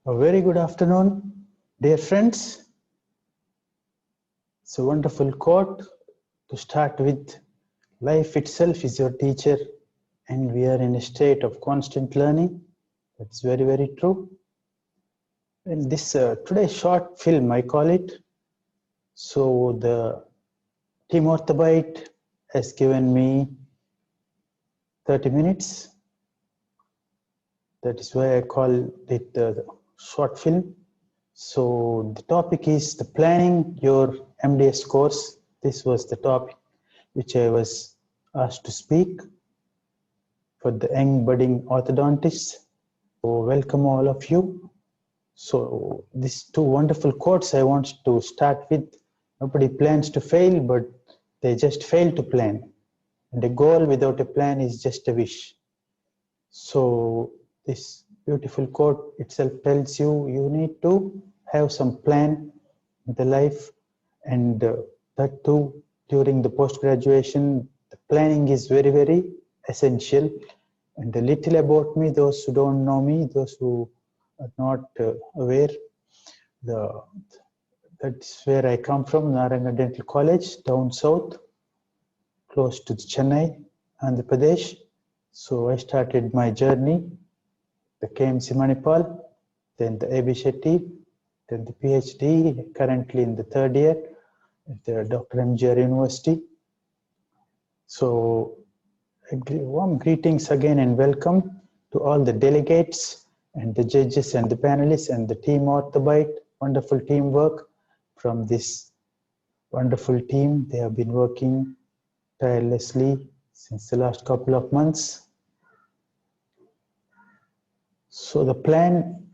A very good afternoon, dear friends. It's a wonderful quote to start with. Life itself is your teacher, and we are in a state of constant learning. That's very, very true. And this today's short film, I call it. So the Team Orthobyte has given me 30 minutes. That is why I call it the short film. So the topic is the planning your MDS course. This was the topic which I was asked to speak for the young budding orthodontists. So welcome all of you. So these two wonderful quotes I want to start with. Nobody plans to fail, but they just fail to plan. And a goal without a plan is just a wish. So this beautiful quote itself tells you you need to have some plan in the life, and that too during the post-graduation. The planning is very, very essential. And a little about me, those who don't know me, those who are not aware, that's where I come from, Naranga Dental College, down south, close to Chennai, Andhra Pradesh. So I started my journey, the KMC Manipal, then the AB Shetty, then the PhD, currently in the third year at the Dr. MGR University. So warm greetings again and welcome to all the delegates and the judges and the panelists and the team Orthobyte. Wonderful teamwork from this wonderful team. They have been working tirelessly since the last couple of months. So the plan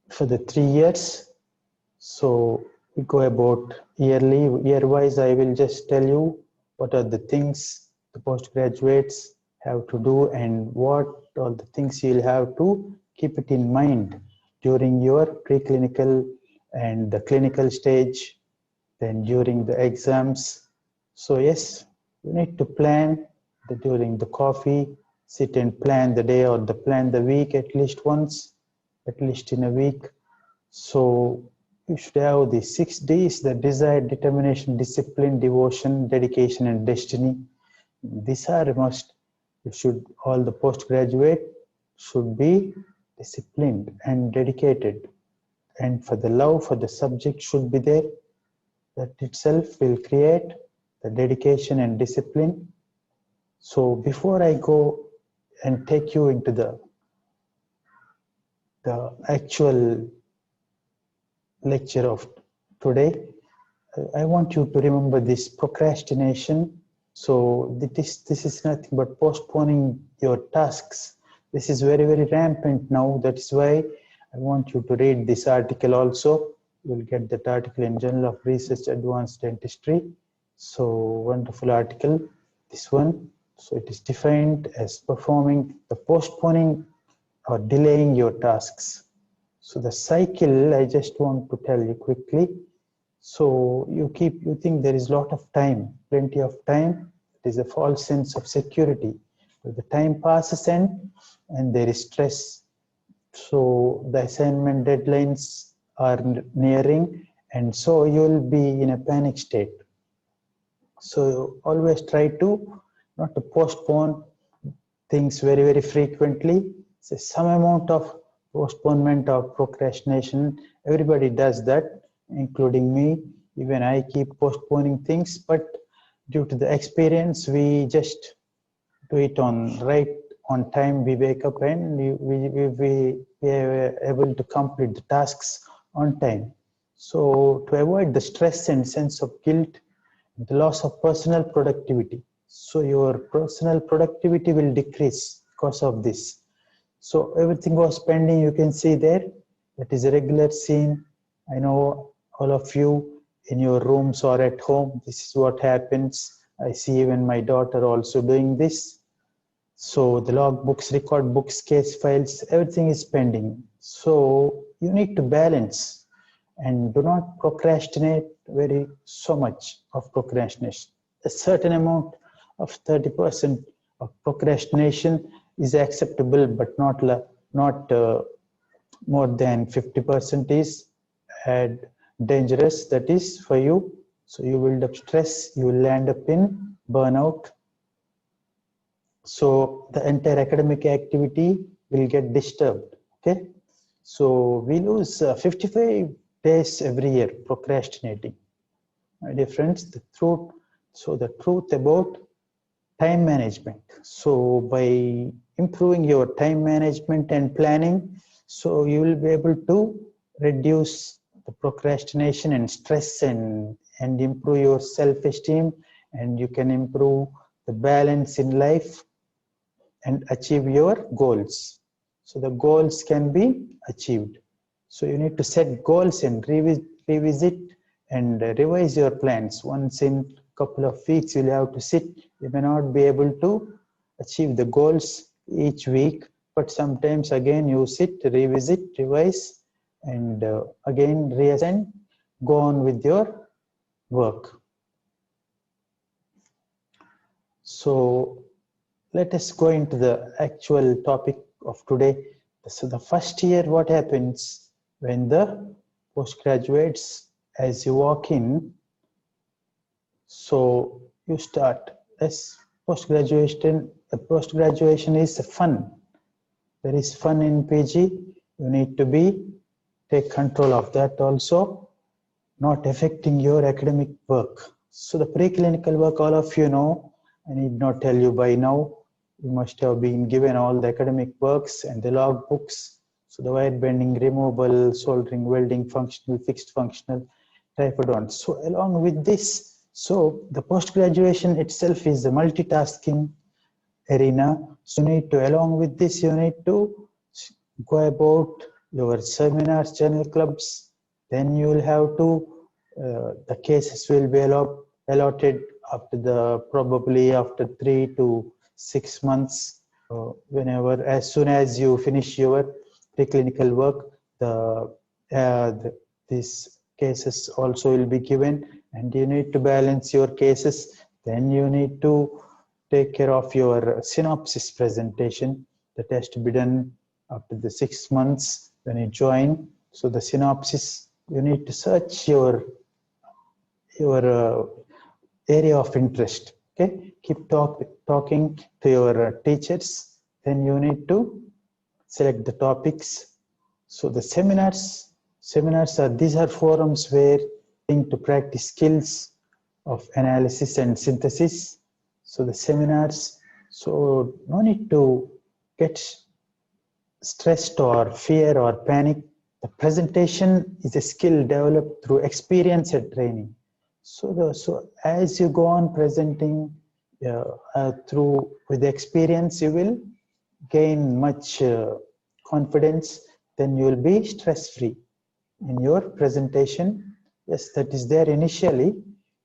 for the 3 years, so we go about year-wise. I will just tell you what are the things the postgraduates have to do and what are the things you'll have to keep it in mind during your preclinical and the clinical stage, then during the exams. So yes, you need to plan during the coffee, sit and plan the day or plan the week at least once, at least in a week. So you should have the 6 Ds: the desire, determination, discipline, devotion, dedication, and destiny. These are a must. All the postgraduate should be disciplined and dedicated. And for the love for the subject should be there. That itself will create the dedication and discipline. So before I go and take you into the actual lecture of today, I want you to remember this procrastination. So this is nothing but postponing your tasks. This is very, very rampant now. That is why I want you to read this article also. You will get that article in Journal of Research Advanced Dentistry. So wonderful article, this one. So it is defined as postponing or delaying your tasks. So the cycle, I just want to tell you quickly. So you think there is a lot of time, plenty of time. It is a false sense of security. But the time passes and there is stress. So the assignment deadlines are nearing, and so you will be in a panic state. So always try to not to postpone things very, very frequently. So some amount of postponement or procrastination, everybody does that, including me. Even I keep postponing things, but due to the experience, we just do it right on time. We wake up and we are able to complete the tasks on time. So to avoid the stress and sense of guilt, the loss of personal productivity. So your personal productivity will decrease because of this. So everything was pending, you can see there. That is a regular scene. I know all of you in your rooms or at home, this is what happens. I see even my daughter also doing this. So the log books, record books, case files, everything is pending. So you need to balance and do not procrastinate so much of procrastination. A certain amount of 30% of procrastination is acceptable, but not more than 50% is dangerous, that is for you. So you build up stress, you will end up in burnout. So the entire academic activity will get disturbed. Okay, so we lose 55 days every year procrastinating. My dear friends, the truth about time management. So by improving your time management and planning, so you will be able to reduce the procrastination and stress and improve your self-esteem, and you can improve the balance in life and achieve your goals. So the goals can be achieved. So you need to set goals and revisit and revise your plans. Once in a couple of weeks, you'll have to sit. You may not be able to achieve the goals each week, but sometimes again you sit, revisit, revise, and again reassign, go on with your work. So let us go into the actual topic of today. So the first year, what happens when the postgraduates, as you walk in, so you start as postgraduation is fun. There is fun in PG. You need to take control of that also, not affecting your academic work. So the preclinical work, all of you know, I need not tell you by now. You must have been given all the academic works and the log books. So the wire bending, removable, soldering, welding, functional, fixed functional, tripodont. So along with this, so the post-graduation itself is a multitasking arena. So you need to, along with this, you need to go about your seminars, journal clubs. Then you will have to, the cases will be allotted probably after 3 to 6 months, whenever, as soon as you finish your preclinical work, these cases also will be given, and you need to balance your cases. Then you need to take care of your synopsis presentation that has to be done after the 6 months when you join. So the synopsis, you need to search your area of interest. Okay, keep talking to your teachers. Then you need to select the topics. So the seminars these are forums where you to practice skills of analysis and synthesis. So the seminars, so no need to get stressed or fear or panic. The presentation is a skill developed through experience and training. So as you go on presenting with experience, you will gain much confidence. Then you will be stress-free in your presentation. Yes, that is there initially.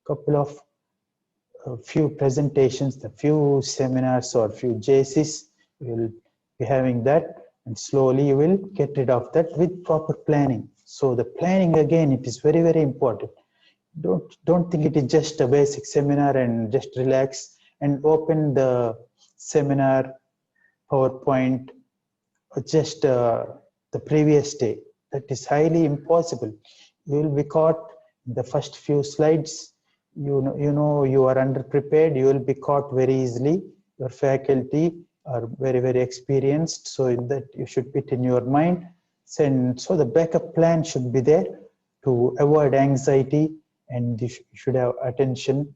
Couple of few presentations, the few seminars or few JCs, you will be having that, and slowly you will get rid of that with proper planning. So the planning, again, it is very, very important. Don't think it is just a basic seminar and just relax and open the seminar PowerPoint just the previous day. That is highly impossible. You will be caught in the first few slides. You know you are underprepared. You will be caught very easily. Your faculty are very, very experienced, so that you should put in your mind. So the backup plan should be there to avoid anxiety, and you should have attention.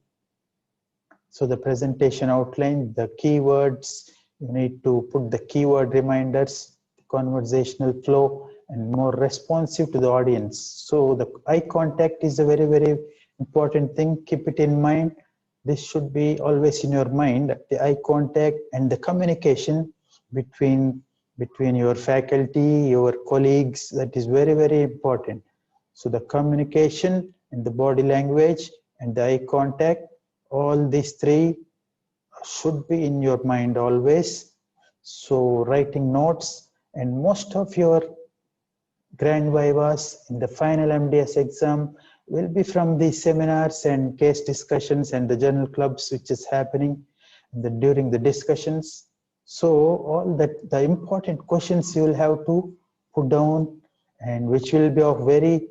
So the presentation outline, the keywords, you need to put the keyword reminders, the conversational flow, and more responsive to the audience. So the eye contact is a very, very important thing. Keep it in mind. This should be always in your mind, the eye contact and the communication between your faculty, your colleagues, that is very, very important. So the communication and the body language and the eye contact, all these three should be in your mind always. So writing notes, and most of your grand vivas in the final MDS exam will be from the seminars and case discussions and the journal clubs which is happening during the discussions. So all that, the important questions you will have to put down and which will be of very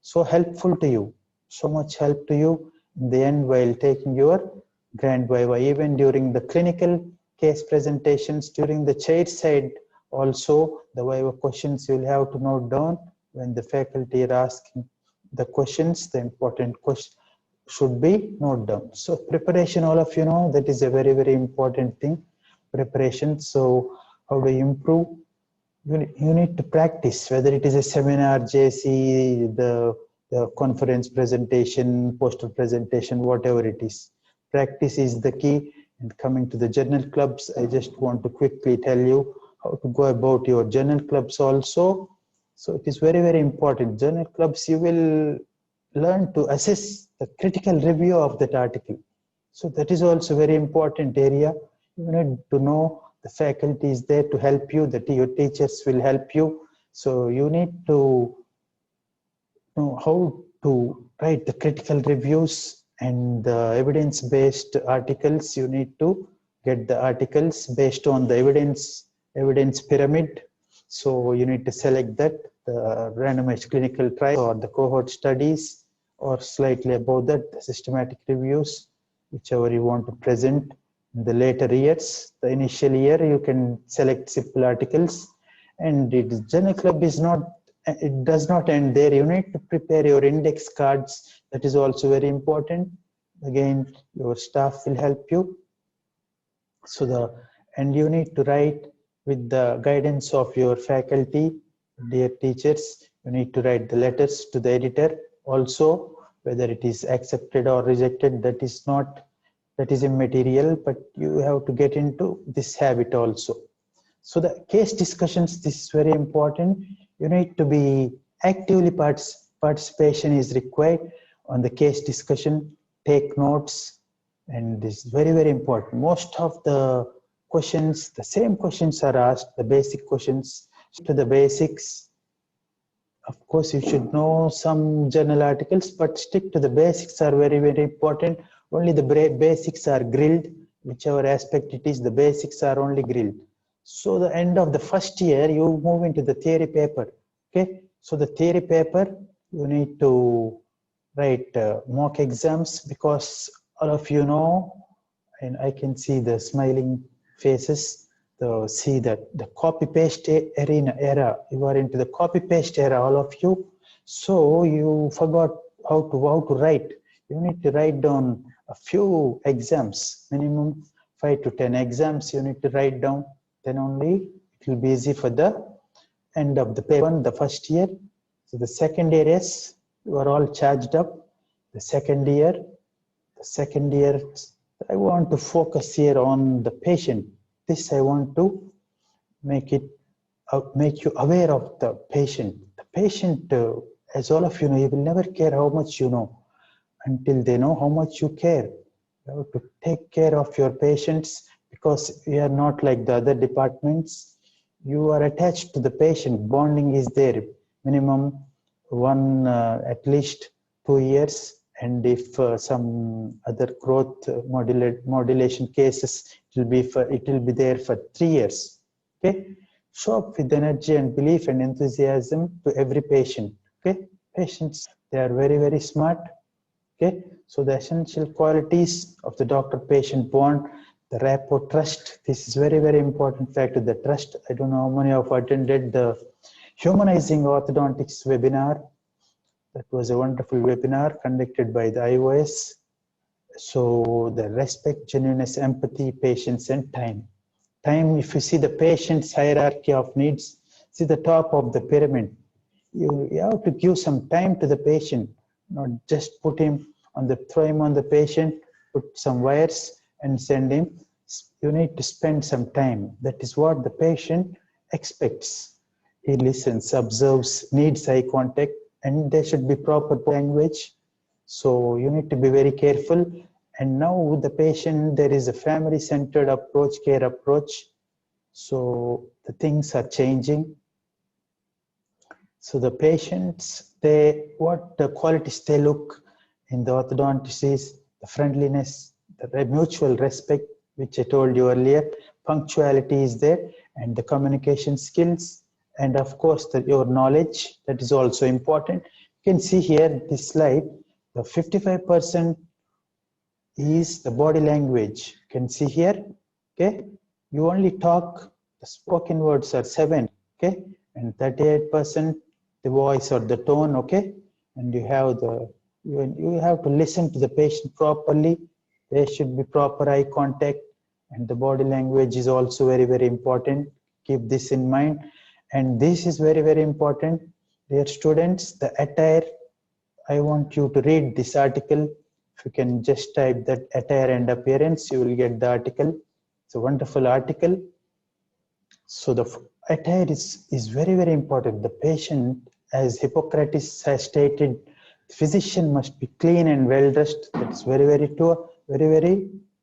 so helpful to you, so much help to you in the end while taking your grand viva. Even during the clinical case presentations, during the chair side also, the viva questions you'll have to note down when the faculty are asking the questions, the important question should be noted down. So preparation, all of you know, that is a very, very important thing, preparation. So how do you improve? You need to practice, whether it is a seminar, JC, the conference presentation, poster presentation, whatever it is. Practice is the key. And coming to the journal clubs, I just want to quickly tell you how to go about your journal clubs also. So it is very, very important. Journal clubs, you will learn to assess the critical review of that article. So that is also very important area. You need to know the faculty is there to help you, that your teachers will help you. So you need to know how to write the critical reviews and the evidence-based articles. You need to get the articles based on the evidence pyramid. So you need to select that, the randomized clinical trial or the cohort studies, or slightly above that, the systematic reviews, whichever you want to present. In the later years, the initial year, you can select simple articles. And the journal club is not, it does not end there. You need to prepare your index cards. That is also very important. Again, your staff will help you. So and you need to write with the guidance of your faculty, dear teachers. You need to write the letters to the editor also, whether it is accepted or rejected, that is immaterial, but you have to get into this habit also. So the case discussions, this is very important. You need to be actively participation is required on the case discussion, take notes, and this is very, very important. Most of the questions, the same questions are asked, the basic questions to the basics. Of course, you should know some journal articles, but stick to the basics are very, very important. Only the basics are grilled, whichever aspect it is, the basics are only grilled. So the end of the first year, you move into the theory paper. Okay, so the theory paper, you need to write mock exams, because all of you know, and I can see the smiling faces, see that the copy paste era, you are into the copy paste era, all of you. So you forgot how to write. You need to write down a few exams, minimum 5 to 10 exams you need to write down. Then only it will be easy for the end of the paper, the first year. So the second year is, you are all charged up. The second year, I want to focus here on the patient. This I want to make you aware of the patient. The patient, as all of you know, you will never care how much you know until they know how much you care. You have to take care of your patients, because you are not like the other departments. You are attached to the patient. Bonding is there. Minimum at least 2 years. And if some other growth modulation cases, it will be there for 3 years. Okay, show up with energy and belief and enthusiasm to every patient. Okay, patients, they are very, very smart. Okay, so the essential qualities of the doctor-patient bond, the rapport, trust. This is very, very important factor. The trust. I don't know how many of you attended the Humanizing Orthodontics webinar. That was a wonderful webinar conducted by the IOS. So the respect, genuineness, empathy, patience, and time. Time, if you see the patient's hierarchy of needs, see the top of the pyramid. You have to give some time to the patient, not just throw him on the patient, put some wires and send him. You need to spend some time. That is what the patient expects. He listens, observes, needs eye contact, and there should be proper language. So you need to be very careful. And now with the patient, there is a family-centered approach, care approach. So the things are changing. So the patients, what the qualities they look in the orthodontist is the friendliness, the mutual respect, which I told you earlier, punctuality is there, and the communication skills, and of course your knowledge, that is also important. You can see here this slide, the 55% is the body language. You can see here, okay? You only talk, the spoken words are 7, okay? And 38% the voice or the tone, okay? And you have you have to listen to the patient properly. There should be proper eye contact, and the body language is also very, very important. Keep this in mind. And this is very, very important. Dear students, the attire, I want you to read this article. If you can just type that attire and appearance, you will get the article. It's a wonderful article. So the attire is very, very important. The patient, as Hippocrates has stated, the physician must be clean and well dressed. That's very, very true. Very, very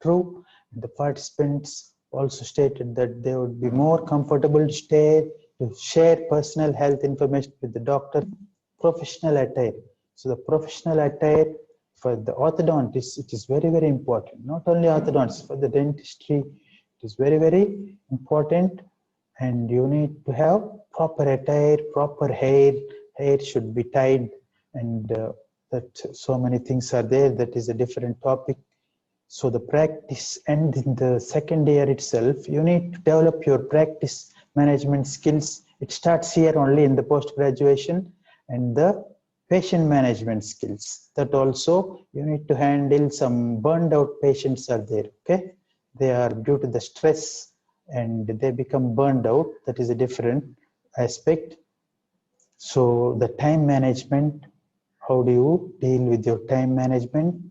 true. The participants also stated that they would be more comfortable to share personal health information with the doctor. Professional attire. So the professional attire for the orthodontist, it is very, very important. Not only orthodontists, for the dentistry, it is very, very important. And you need to have proper attire, proper hair. Hair should be tied, and that so many things are there. That is a different topic. So the practice, and in the second year itself, you need to develop your practice management skills. It starts here only in the post-graduation, and the patient management skills. That also you need to handle. Some burned out patients are there, okay? They are due to the stress and they become burned out. That is a different aspect. So the time management, how do you deal with your time management?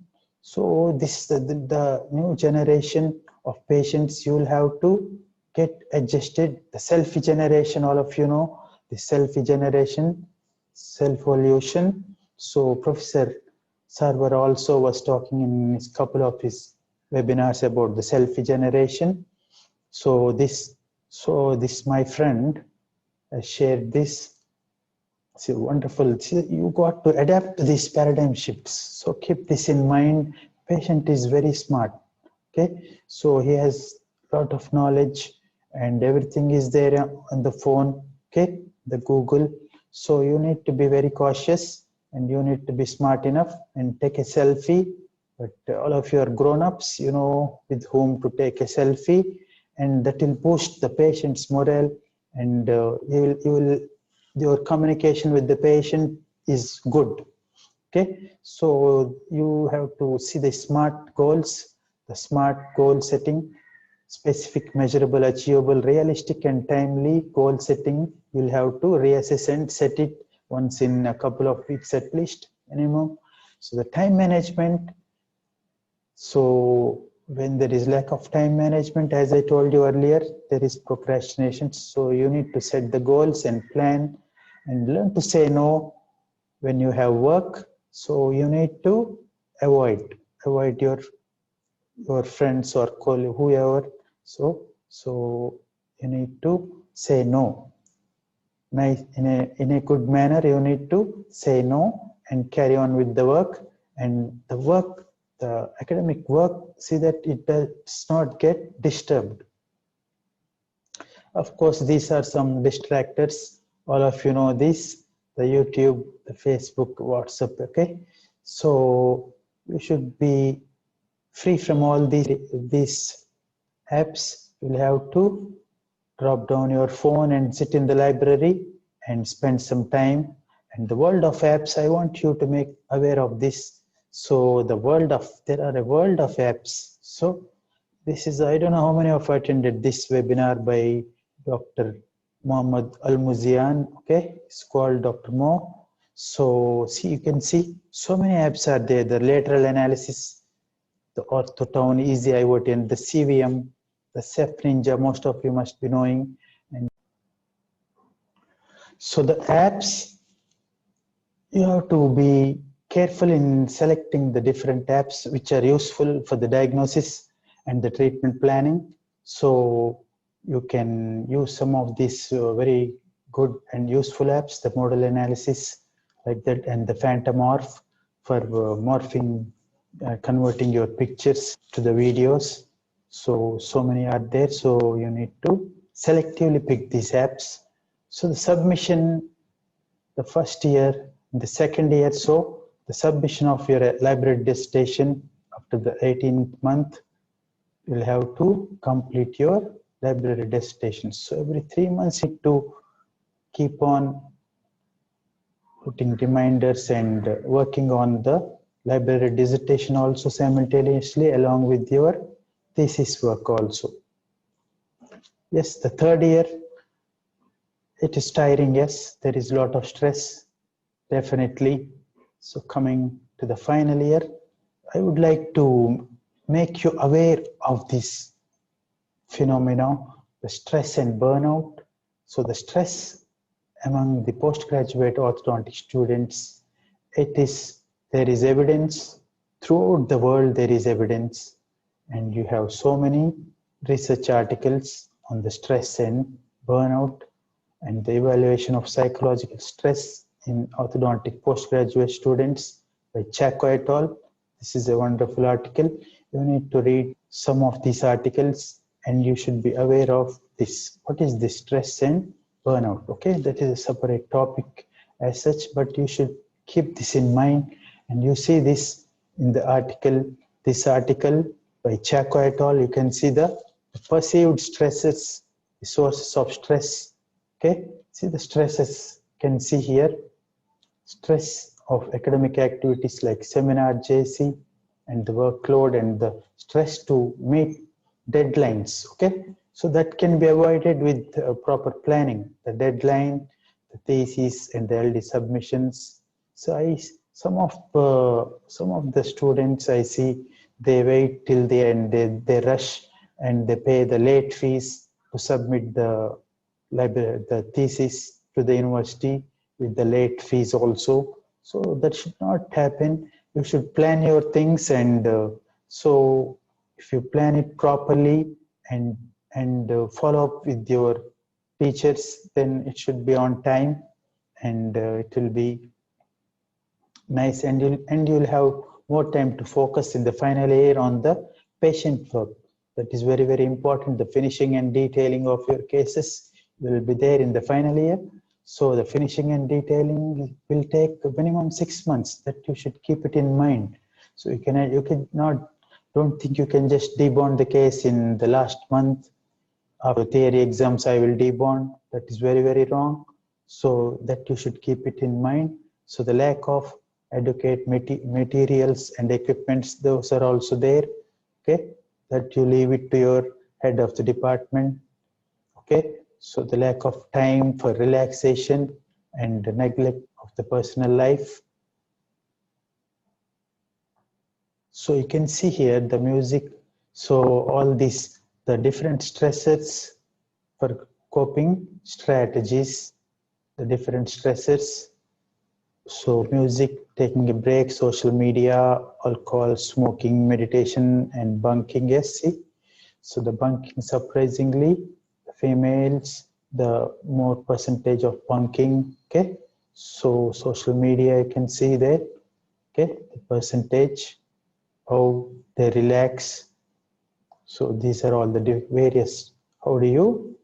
So this the new generation of patients, you will have to get adjusted. The selfie generation, all of you know, the selfie generation, self-evolution. So Professor Sarwar also was talking in his couple of his webinars about the selfie generation. So this my friend shared this. It's wonderful. You got to adapt to these paradigm shifts. So keep this in mind. Patient is very smart. Okay, so he has a lot of knowledge, and everything is there on the phone. Okay, the Google. So you need to be very cautious, and you need to be smart enough and take a selfie. But all of you are grown-ups, you know with whom to take a selfie, and that will boost the patient's morale, and your communication with the patient is good. Okay, so you have to see the SMART goals, the SMART goal setting: specific, measurable, achievable, realistic, and timely goal setting. You'll have to reassess and set it once in a couple of weeks at least, minimum. So the time management. So when there is lack of time management, as I told you earlier, there is procrastination. So you need to set the goals and plan and learn to say no when you have work. So you need to avoid your friends or colleague, whoever. So you need to say no. Nice, in a good manner, you need to say no and carry on with the work. And the academic work, see that it does not get disturbed. Of course, these are some distractors. All of you know this, the YouTube, the Facebook, WhatsApp, okay? So you should be free from all these apps. You'll have to drop down your phone and sit in the library and spend some time. And the world of apps, I want you to make aware of this. So there are a world of apps. So this is, I don't know how many of you attended this webinar by Dr. Muhammad Al-Muzian, okay? It's called Dr. Mo. So see, you can see so many apps are there: the lateral analysis, the OrthoTown, Easy IoT, and the CVM, the Ceph Ninja, most of you must be knowing. And so the apps, you have to be careful in selecting the different apps which are useful for the diagnosis and the treatment planning. So you can use some of these very good and useful apps, the modal analysis like that, and the Phantomorph for morphing, converting your pictures to the videos. So many are there. So you need to selectively pick these apps. So the submission, the first year, the second year, so the submission of your library dissertation after the 18th month, you'll have to complete your library dissertation. So every 3 months you need to keep on putting reminders and working on the library dissertation also simultaneously along with your thesis work also. Yes, the third year, it is tiring. Yes, there is a lot of stress, definitely. So coming to the final year, I would like to make you aware of this phenomena, the stress and burnout. So the stress among the postgraduate orthodontic students, there is evidence throughout the world. There is evidence, and you have so many research articles on the stress and burnout and the evaluation of psychological stress in orthodontic postgraduate students by Chaco et al. This is a wonderful article. You need to read some of these articles and you should be aware of this. What is this stress and burnout? Okay, that is a separate topic as such, but you should keep this in mind. And you see this in the article, this article by Chaco et al. You can see the perceived stresses, the sources of stress. Okay, see the stresses, can see here, stress of academic activities like seminar, JC, and the workload and the stress to meet deadlines. Okay, so that can be avoided with proper planning, the deadline, the thesis, and the LD submissions. So some of the students I see, they wait till the end, they rush and they pay the late fees to submit the thesis to the university with the late fees also. So that should not happen. You should plan your things, and so if you plan it properly and follow up with your teachers, then it should be on time, and it will be nice, and you'll have more time to focus in the final year on the patient work. That is very, very important. The finishing and detailing of your cases will be there in the final year. So the finishing and detailing will take minimum 6 months. That you should keep it in mind. So you cannot, don't think you can just debond the case in the last month. After theory exams, I will debond. That is very, very wrong. So that you should keep it in mind. So the lack of adequate materials and equipments, those are also there. Okay, that you leave it to your head of the department. Okay, so the lack of time for relaxation and the neglect of the personal life. So you can see here the music. So all these, the different stressors for coping strategies, the different stressors. So music, taking a break, social media, alcohol, smoking, meditation, and bunking. Yes, see. So the bunking, surprisingly, the females, the more percentage of bunking. Okay. So social media, you can see there. Okay, the percentage, how they relax. So these are all the various. How do you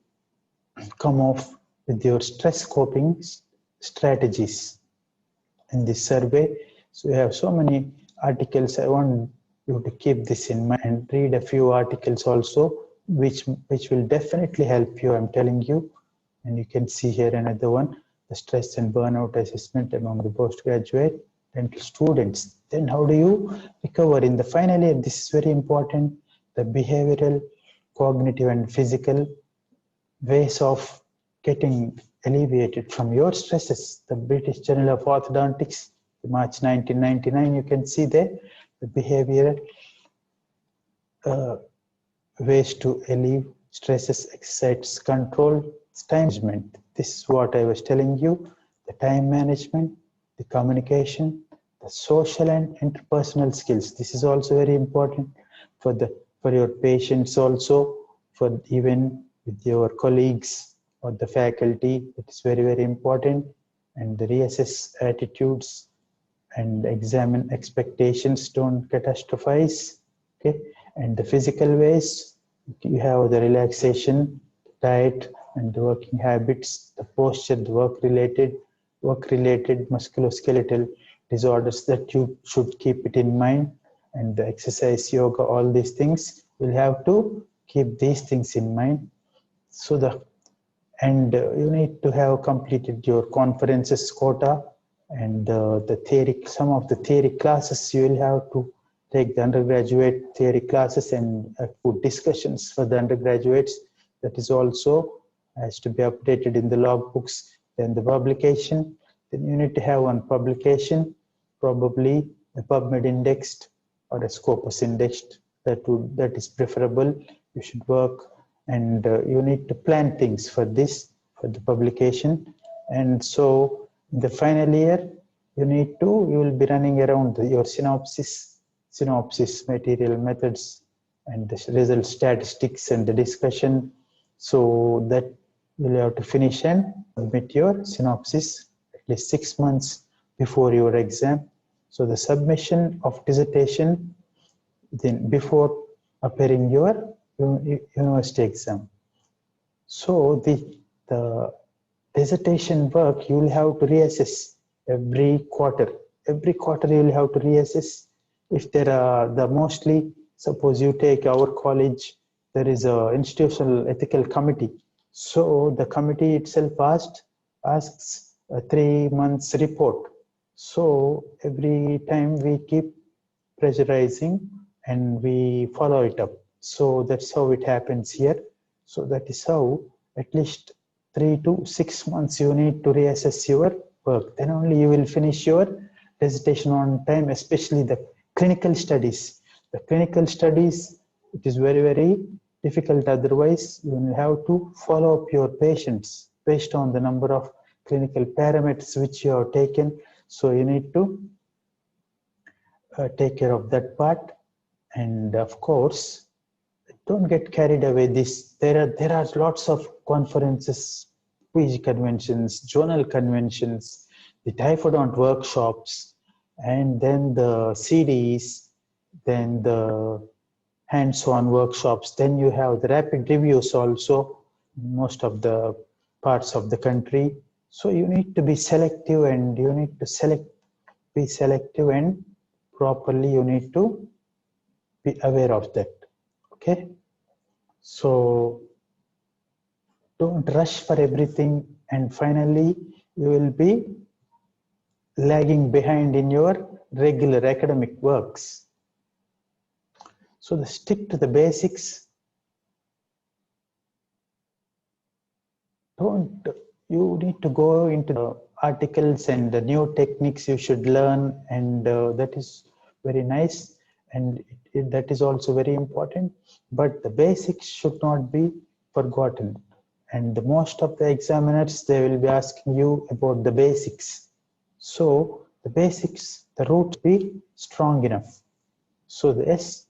come off with your stress coping strategies in this survey? So we have so many articles. I want you to keep this in mind and read a few articles also, which will definitely help you, I'm telling you. And you can see here another one, the stress and burnout assessment among the postgraduate dental students. Then how do you recover in the final year? This is very important. The behavioral, cognitive, and physical ways of getting alleviated from your stresses. The British Journal of Orthodontics, March 1999, you can see there the behavioral ways to alleviate stresses, exercise control, time management. This is what I was telling you, the time management, the communication, the social and interpersonal skills. This is also very important for your patients also, for even with your colleagues or the faculty. It is very, very important. And the reassess attitudes and examine expectations, don't catastrophize. Okay, and the physical ways, you have the relaxation, diet, and the working habits, the posture, the work-related musculoskeletal disorders that you should keep it in mind, and the exercise, yoga, all these things, you'll have to keep these things in mind. So you need to have completed your conferences quota, and the theory, some of the theory classes you will have to take the undergraduate theory classes and put discussions for the undergraduates. That is also has to be updated in the logbooks. Then the publication, then you need to have one publication, probably a PubMed indexed or a Scopus indexed. That is preferable. You should work, and you need to plan things for this, for the publication. And so in the final year, you will be running around your synopsis, material methods, and the result statistics and the discussion. So that you'll have to finish and submit your synopsis at least 6 months before your exam. So the submission of dissertation then before appearing your university exam. So the dissertation work you will have to reassess every quarter. Every quarter you will have to reassess. If there are mostly, suppose you take our college, there is a institutional ethical committee. So the committee itself asks a 3 months report. So every time we keep pressurizing and we follow it up. So that's how it happens here. So that is how at least 3 to 6 months you need to reassess your work. Then only you will finish your dissertation on time, especially the clinical studies. The clinical studies, it is very, very difficult. Otherwise, you will have to follow up your patients based on the number of clinical parameters which you have taken. So you need to take care of that part. And of course, don't get carried away. There are lots of conferences, PG conventions, journal conventions, the typhodont workshops, and then the CDs, then the hands-on workshops. Then you have the rapid reviews also in most of the parts of the country. So you need to be selective, and you need to be selective, and properly you need to be aware of that. Okay, so don't rush for everything, and finally you will be lagging behind in your regular academic works. So stick to the basics. You need to go into the articles and the new techniques you should learn, and that is very nice, and that is also very important. But the basics should not be forgotten. And most of the examiners, they will be asking you about the basics. So the basics, the root be strong enough. So yes,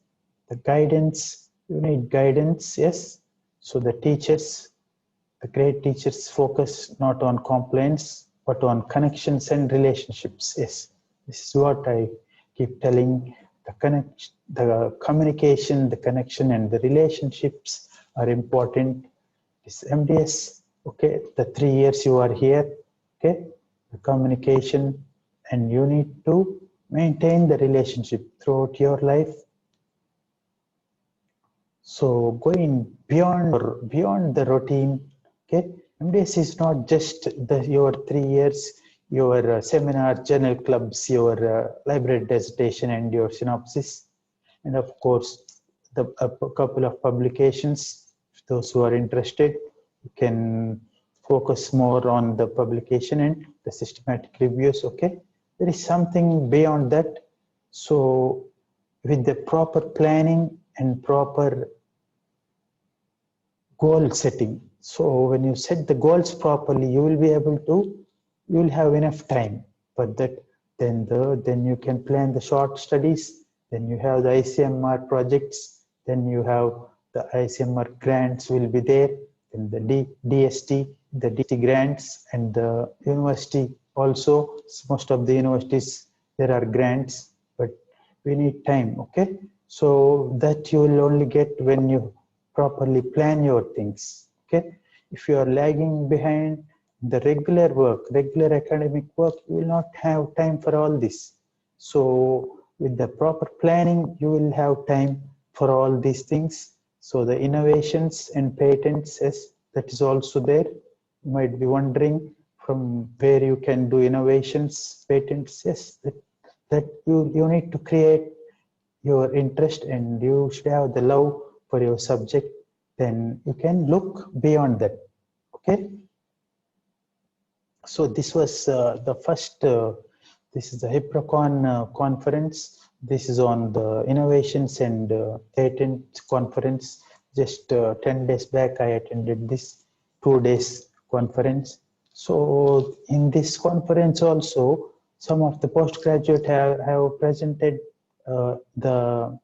the guidance, you need guidance, yes. So the teachers, the great teachers focus not on complaints, but on connections and relationships. Yes, this is what I keep telling. The communication, the connection, and the relationships are important. This MDS, okay, the 3 years you are here, okay, the communication, and you need to maintain the relationship throughout your life. So going beyond the routine, okay, MDS is not just your 3 years, your seminar, journal clubs, your library dissertation, and your synopsis, and of course a couple of publications. Those who are interested, you can focus more on the publication and the systematic reviews. Okay, there is something beyond that. So with the proper planning and proper goal setting, so when you set the goals properly, you will have enough time for that. Then you can plan the short studies, then you have the ICMR projects, then you have the ICMR grants will be there, then the DST grants, and the university also. Most of the universities, there are grants, but we need time. Okay, so that you will only get when you properly plan your things. Okay, if you are lagging behind the regular work, regular academic work, you will not have time for all this. So with the proper planning, you will have time for all these things. So the innovations and patents, yes, that is also there. You might be wondering from where you can do innovations, patents, yes, that you need to create your interest and you should have the love for your subject, then you can look beyond that. Okay, so this was the first this is the HIPROCON conference. This is on the innovations and patent conference. Just 10 days back I attended this 2 days conference. So in this conference also some of the postgraduate have presented the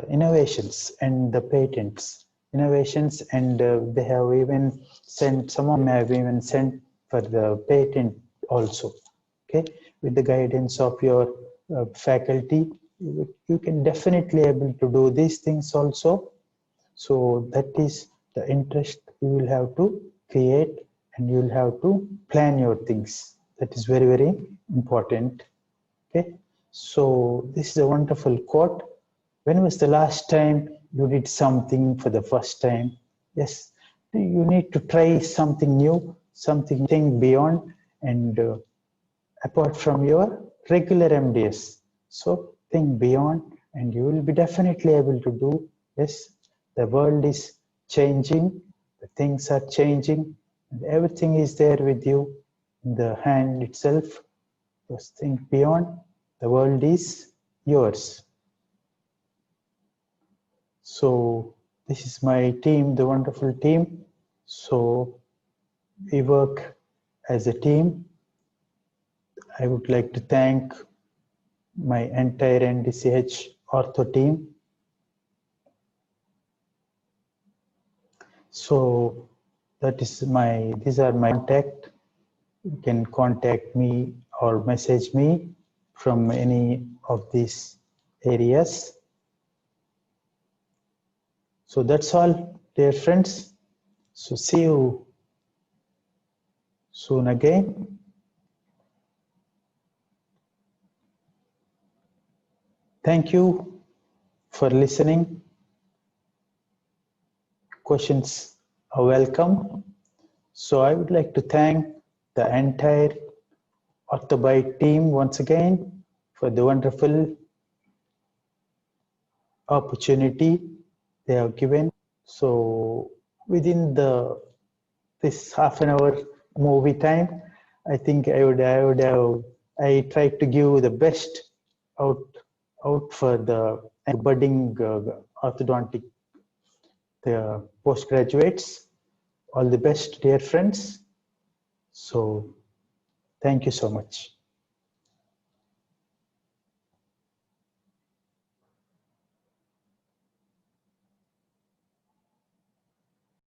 innovations and the patents innovations, and they have even sent, some of them have even sent for the patent also. Okay, with the guidance of your faculty, you can definitely able to do these things also. So that is the interest you will have to create, and you will have to plan your things. That is very, very important. Okay, so this is a wonderful quote. When was the last time you did something for the first time? Yes, you need to try something new, something think beyond and apart from your regular MDS. So think beyond and you will be definitely able to do. Yes, the world is changing, the things are changing, and everything is there with you in the hand itself. Just think beyond, the world is yours. So this is my team, the wonderful team. So we work as a team. I would like to thank my entire NDCH ortho team. So that is these are my contact. You can contact me or message me from any of these areas. So that's all, dear friends. So see you soon again. Thank you for listening. Questions are welcome. So I would like to thank the entire OrthoBite team once again for the wonderful opportunity they have given. So within this half an hour movie time, I think I tried to give the best out for the budding orthodontic the postgraduates. All the best, dear friends. So thank you so much.